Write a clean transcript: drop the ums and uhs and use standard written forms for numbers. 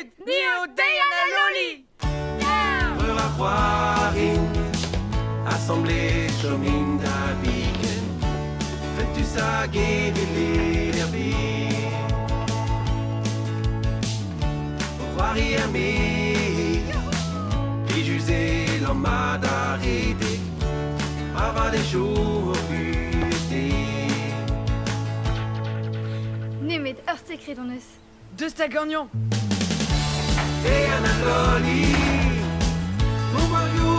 Tud, Neo, Diana, Loli. Röra Juarin, Assemblée, Chomin, Davigen, fais-tu ça, Gédélé, Derby? Juari Ami, Kijusé, l'hommade arrêté, avant des jours butés. Nemet ur sekret en eus. Deus ta gagnon. Diana, Loli, pour Mario.